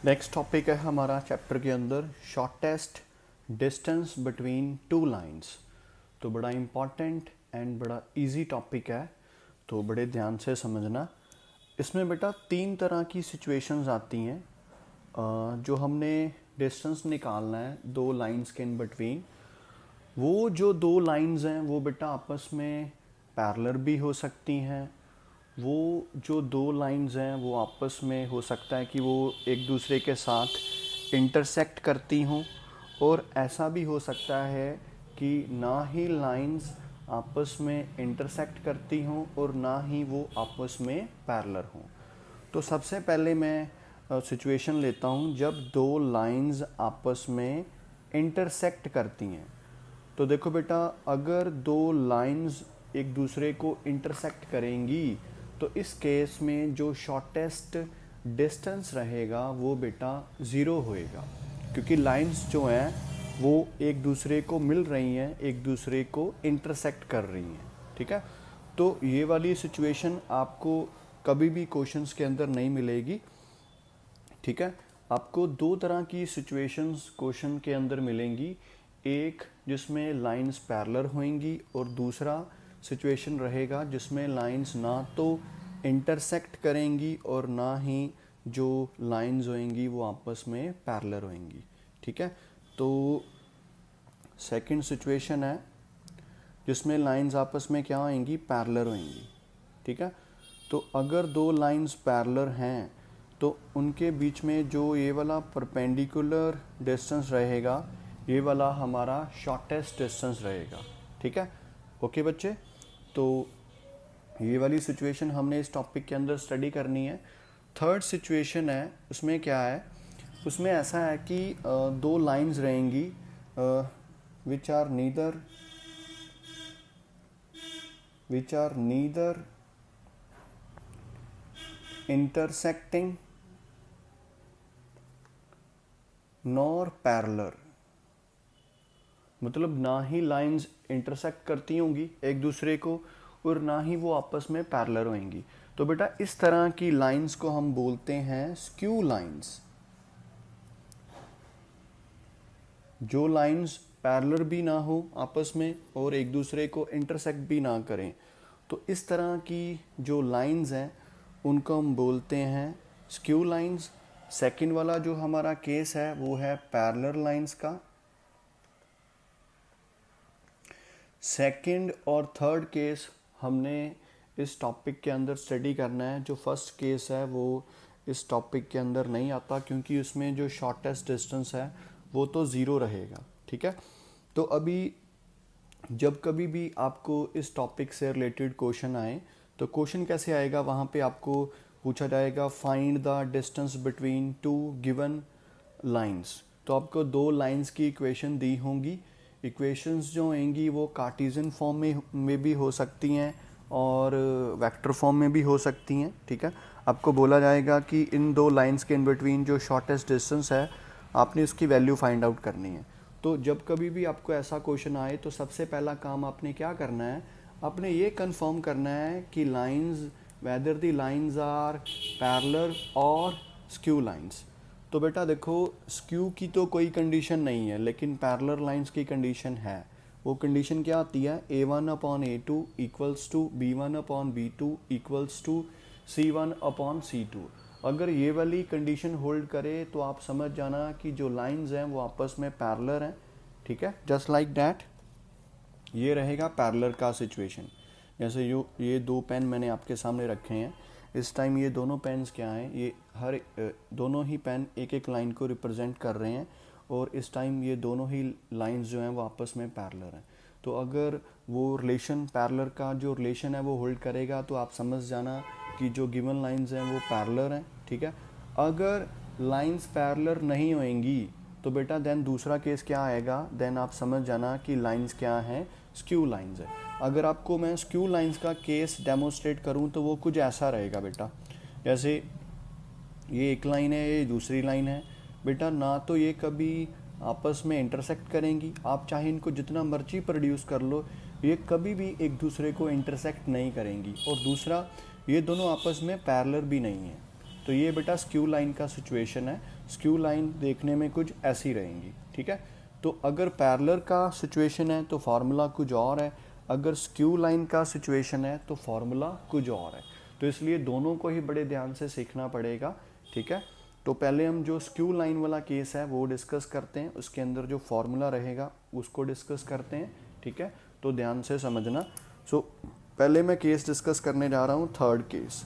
Next topic है हमारा chapter के अंदर shortest distance between two lines. तो बड़ा इम्पॉर्टेंट एंड बड़ा इजी टॉपिक है, तो बड़े ध्यान से समझना। इसमें बेटा तीन तरह की सिचुएशंस आती हैं जो हमने डिस्टेंस निकालना है दो लाइंस के इन बिटवीन। वो जो दो लाइंस हैं वो बेटा आपस में पैरेलल भी हो सकती हैं। वो जो दो लाइंस हैं वो आपस में हो सकता है कि वो एक दूसरे के साथ इंटरसेक्ट करती हों, और ऐसा भी हो सकता है कि ना ही लाइंस आपस में इंटरसेक्ट करती हों और ना ही वो आपस में पैरेलल हों। तो सबसे पहले मैं सिचुएशन लेता हूँ जब दो लाइंस आपस में इंटरसेक्ट करती हैं। तो देखो बेटा, अगर दो लाइंस एक दूसरे को इंटरसेक्ट करेंगी तो इस केस में जो शॉर्टेस्ट डिस्टेंस रहेगा वो बेटा ज़ीरो होएगा, क्योंकि लाइंस जो हैं वो एक दूसरे को मिल रही हैं, एक दूसरे को इंटरसेक्ट कर रही हैं। ठीक है, तो ये वाली सिचुएशन आपको कभी भी क्वेश्चंस के अंदर नहीं मिलेगी। ठीक है, आपको दो तरह की सिचुएशंस क्वेश्चन के अंदर मिलेंगी, एक जिसमें लाइंस पैरेलल होंगी और दूसरा सिचुएशन रहेगा जिसमें लाइंस ना तो इंटरसेक्ट करेंगी और ना ही जो लाइंस होंगी वो आपस में पैरेलल होंगी। ठीक है, तो सेकंड सिचुएशन है जिसमें लाइंस आपस में क्या होंगी, पैरेलल होंगी। ठीक है, तो अगर दो लाइंस पैरेलल हैं तो उनके बीच में जो ये वाला परपेंडिकुलर डिस्टेंस रहेगा, ये वाला हमारा शॉर्टेस्ट डिस्टेंस रहेगा। ठीक है, ओके बच्चे, तो ये वाली सिचुएशन हमने इस टॉपिक के अंदर स्टडी करनी है। थर्ड सिचुएशन है, उसमें क्या है, उसमें ऐसा है कि दो लाइंस रहेंगी which are neither intersecting nor parallel. मतलब ना ही लाइंस इंटरसेक्ट करती होंगी एक दूसरे को और ना ही वो आपस में पैरेलल होंगी। तो बेटा इस तरह की लाइंस को हम बोलते हैं स्क्यू लाइंस। जो लाइंस पैरेलल भी ना हो आपस में और एक दूसरे को इंटरसेक्ट भी ना करें, तो इस तरह की जो लाइंस हैं उनको हम बोलते हैं स्क्यू लाइंस। सेकंड वाला जो हमारा केस है वो है पैरेलल लाइंस का। सेकंड और थर्ड केस हमने इस टॉपिक के अंदर स्टडी करना है। जो फर्स्ट केस है वो इस टॉपिक के अंदर नहीं आता, क्योंकि उसमें जो शॉर्टेस्ट डिस्टेंस है वो तो ज़ीरो रहेगा। ठीक है, तो अभी जब कभी भी आपको इस टॉपिक से रिलेटेड क्वेश्चन आए तो क्वेश्चन कैसे आएगा, वहाँ पे आपको पूछा जाएगा find the distance between two given lines. तो आपको दो लाइंस की इक्वेशन दी होंगी। इक्वेशंस जो होंगी वो कार्टेशियन फॉर्म में भी हो सकती हैं और वेक्टर फॉर्म में भी हो सकती हैं। ठीक है, आपको बोला जाएगा कि इन दो लाइंस के इन बिटवीन जो शॉर्टेस्ट डिस्टेंस है आपने उसकी वैल्यू फाइंड आउट करनी है। तो जब कभी भी आपको ऐसा क्वेश्चन आए तो सबसे पहला काम आपने क्या करना है, आपने ये कंफर्म करना है कि lines whether the lines are parallel और स्क्यू लाइंस। तो बेटा देखो, स्क्यू की तो कोई कंडीशन नहीं है, लेकिन पैरेलल लाइंस की कंडीशन है। वो कंडीशन क्या आती है, A1/A2 equals to B1/B2 equals to C1/C2। अगर ये वाली कंडीशन होल्ड करे तो आप समझ जाना कि जो लाइंस हैं वो आपस में पैरेलल हैं। ठीक है, जस्ट लाइक दैट ये रहेगा पैरेलल का सिचुएशन। जैसे ये दो पेन मैंने आपके सामने रखे हैं, इस टाइम ये दोनों पेन्स क्या हैं, ये हर दोनों ही पेन एक एक लाइन को रिप्रेजेंट कर रहे हैं, और इस टाइम ये दोनों ही लाइंस जो हैं वो आपस में पैरेलल हैं। तो अगर वो रिलेशन पैरेलल का जो रिलेशन है वो होल्ड करेगा तो आप समझ जाना कि जो गिवन लाइंस हैं वो पैरेलल हैं। ठीक है, अगर लाइंस पैरेलल नहीं होंगी तो बेटा देन दूसरा केस क्या आएगा, देन आप समझ जाना कि लाइंस क्या हैं, स्क्यू लाइंस है। अगर आपको मैं स्क्यू लाइंस का केस डेमोस्ट्रेट करूं तो वो कुछ ऐसा रहेगा बेटा, जैसे ये एक लाइन है, ये दूसरी लाइन है बेटा, ना तो ये कभी आपस में इंटरसेक्ट करेंगी, आप चाहे इनको जितना मर्जी प्रोड्यूस कर लो ये कभी भी एक दूसरे को इंटरसेक्ट नहीं करेंगी, और दूसरा ये दोनों आपस में पैरेलल भी नहीं है। तो ये बेटा स्क्यू लाइन का सिचुएशन है। स्क्यू लाइन देखने में कुछ ऐसी रहेंगी, ठीक है। तो अगर पैरेलल का सिचुएशन है तो फार्मूला कुछ और है, अगर स्क्यू लाइन का सिचुएशन है तो फार्मूला कुछ और है। तो इसलिए दोनों को ही बड़े ध्यान से सीखना पड़ेगा, ठीक है। तो पहले हम जो स्क्यू लाइन वाला केस है वो डिस्कस करते हैं, उसके अंदर जो फार्मूला रहेगा उसको डिस्कस करते हैं, ठीक है। तो ध्यान से समझना। सो पहले मैं केस डिस्कस करने जा रहा हूँ थर्ड केस।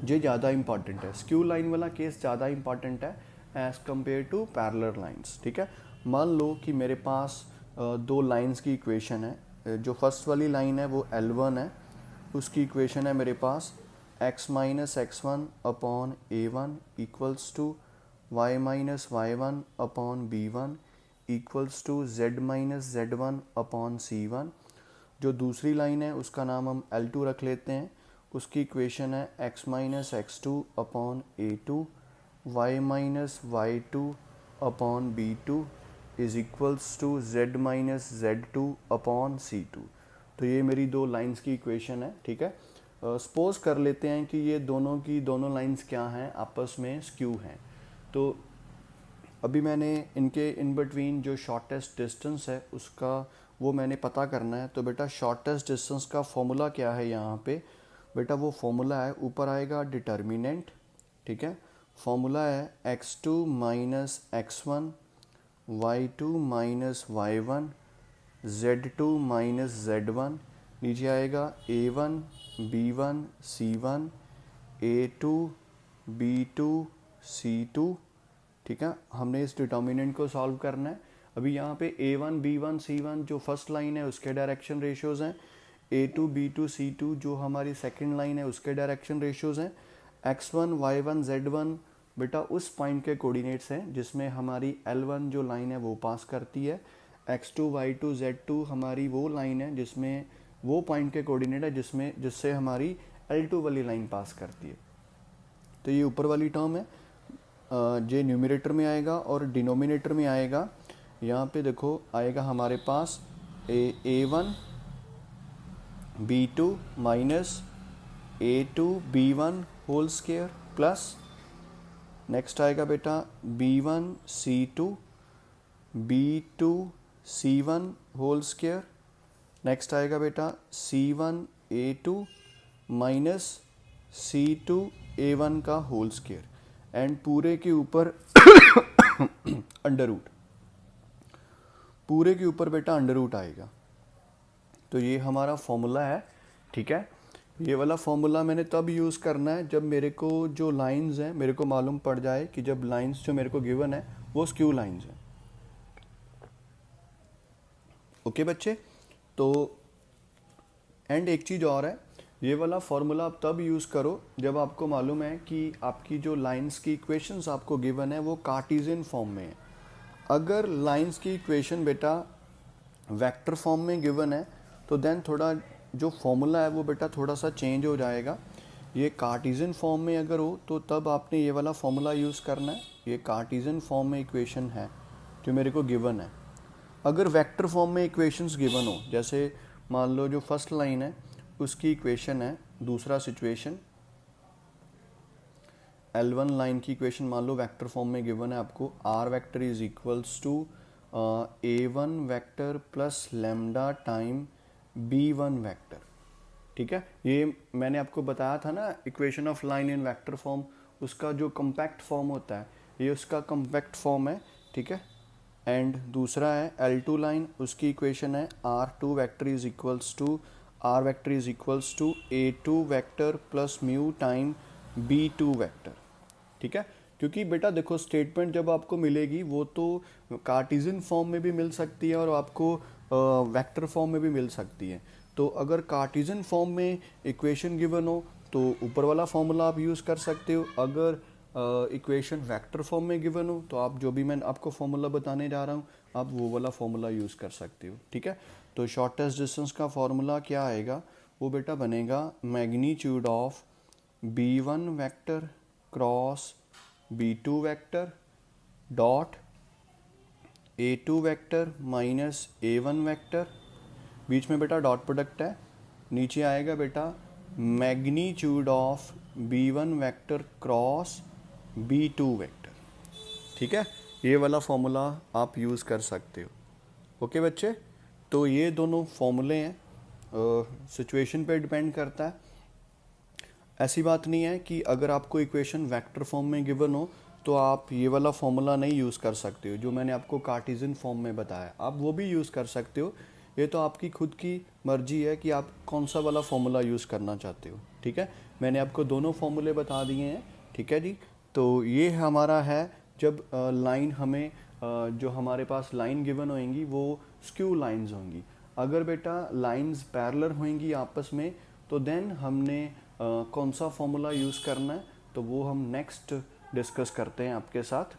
ये ज़्यादा इंपॉर्टेंट है, स्क्यू लाइन वाला केस ज़्यादा इंपॉर्टेंट है as compare to parallel lines, ठीक है। मान लो कि मेरे पास दो लाइंस की इक्वेशन है। जो फर्स्ट वाली लाइन है वो L1 है, उसकी इक्वेशन है मेरे पास x minus x1 upon A1 equals to y minus y1 upon B1 equals to z minus z1 upon C1। जो दूसरी लाइन है उसका नाम हम L2 रख लेते हैं, उसकी इक्वेशन है x minus x2 upon A2 y minus y2 upon B2 is equals to z minus z2 upon C2। तो ये मेरी दो लाइंस की इक्वेशन है, ठीक है। सपोज कर लेते हैं कि ये दोनों की दोनों लाइंस क्या हैं, आपस में स्क्यू हैं। तो अभी मैंने इनके इन बिटवीन जो शॉर्टेस्ट डिस्टेंस है उसका वो मैंने पता करना है। तो बेटा शॉर्टेस्ट डिस्टेंस का फॉर्मूला क्या है यहाँ पे, बेटा वो फॉर्मूला है, ऊपर आएगा डिटर्मिनेंट, ठीक है। फॉर्मूला है x2 minus x1 y2 minus y1 z2 minus z1, नीचे आएगा a1 b1 c1 a2 b2 c2, ठीक है। हमने इस डिटर्मिनेंट को सॉल्व करना है। अभी यहाँ पे a1 b1 c1 जो फर्स्ट लाइन है उसके डायरेक्शन रेशियोज हैं, a2 b2 c2 जो हमारी सेकंड लाइन है उसके डायरेक्शन रेशियोज हैं, x1 y1 z1 बेटा उस पॉइंट के कोऑर्डिनेट्स हैं जिसमें हमारी L1 जो लाइन है वो पास करती है, x2 y2 z2 हमारी वो लाइन है जिसमें वो पॉइंट के कोऑर्डिनेट है जिससे हमारी L2 वाली लाइन पास करती है। तो ये ऊपर वाली टर्म है, ये न्यूमरेटर में आएगा और डिनोमिनेटर में आएगा। यहाँ पे देखो आएगा हमारे पास a1 b2 minus a2 b1 whole square plus next आएगा बेटा b1 c2 b2 c1 whole square, next आएगा बेटा c1 a2 minus c2 a1 का होल स्क्वायर एंड पूरे के ऊपर अंडर रूट, पूरे के ऊपर बेटा अंडर रूट आएगा। तो ये हमारा फॉर्मूला है, ठीक है। ये वाला फॉर्मूला मैंने तब यूज़ करना है जब मेरे को जो लाइंस हैं मेरे को मालूम पड़ जाए कि जब लाइंस जो मेरे को गिवन है वो स्क्यू लाइंस हैं। ओके बच्चे, तो एंड एक चीज़ और है, ये वाला फॉर्मूला आप तब यूज़ करो जब आपको मालूम है कि आपकी जो लाइंस की इक्वेशंस आपको गिवन है वो कार्टेशियन फॉर्म में है। अगर लाइंस की इक्वेशन बेटा वेक्टर फॉर्म में गिवन है तो देन थोड़ा जो फॉर्मूला है वो बेटा थोड़ा सा चेंज हो जाएगा। ये कार्टेशियन फॉर्म में अगर हो तो तब आपने ये वाला फॉर्मूला यूज़ करना है। ये कार्टेशियन फॉर्म में इक्वेशन है जो मेरे को गिवन है। अगर वेक्टर फॉर्म में इक्वेशंस गिवन हो, जैसे मान लो जो फर्स्ट लाइन है उसकी इक्वेशन है, दूसरा सिचुएशन L1 लाइन की इक्वेशन मान लो वेक्टर फॉर्म में गिवन है आपको, r vector is equals to a1 vector plus lambda time b1 vector, ठीक है। ये मैंने आपको बताया था ना equation of line in vector form, उसका जो कम्पैक्ट फॉर्म होता है ये उसका कम्पैक्ट फॉर्म है, ठीक है। एंड दूसरा है L2 लाइन, उसकी इक्वेशन है r2 vector is equals to r vector is equals to a2 vector plus mu time b2 vector, ठीक है। क्योंकि बेटा देखो स्टेटमेंट जब आपको मिलेगी वो तो कार्टेशियन फॉर्म में भी मिल सकती है और आपको वेक्टर फॉर्म में भी मिल सकती है। तो अगर कार्टेशियन फॉर्म में इक्वेशन गिवन हो तो ऊपर वाला फॉर्मूला आप यूज़ कर सकते हो, अगर इक्वेशन वेक्टर फॉर्म में गिवन हो तो आप जो भी मैं आपको फॉर्मूला बताने जा रहा हूँ आप वो वाला फॉर्मूला यूज़ कर सकते हो, ठीक है। तो शॉर्टेस्ट डिस्टेंस का फॉर्मूला क्या आएगा, वो बेटा बनेगा magnitude of b1 vector cross b2 vector dot a2 vector minus a1 vector, बीच में बेटा डॉट प्रोडक्ट है, नीचे आएगा बेटा magnitude of b1 vector cross b2 vector. ठीक है, ये वाला फॉर्मूला आप यूज़ कर सकते हो। ओके बच्चे, तो ये दोनों फॉर्मूले हैं, सिचुएशन पे डिपेंड करता है। ऐसी बात नहीं है कि अगर आपको इक्वेशन वेक्टर फॉर्म में गिवन हो तो आप ये वाला फॉर्मूला नहीं यूज़ कर सकते हो जो मैंने आपको कार्टेशियन फॉर्म में बताया, आप वो भी यूज़ कर सकते हो। ये तो आपकी खुद की मर्जी है कि आप कौन सा वाला फॉर्मूला यूज़ करना चाहते हो। ठीक है, मैंने आपको दोनों फॉर्मूले बता दिए हैं। ठीक है जी, तो ये हमारा है जब लाइन हमें जो हमारे पास लाइन गिवन होंगी वो स्क्यू लाइंस होंगी। अगर बेटा लाइंस पैरेलल होंगी आपस में तो देन हमने कौन सा फॉर्मूला यूज़ करना है तो वो हम नेक्स्ट डिस्कस करते हैं आपके साथ।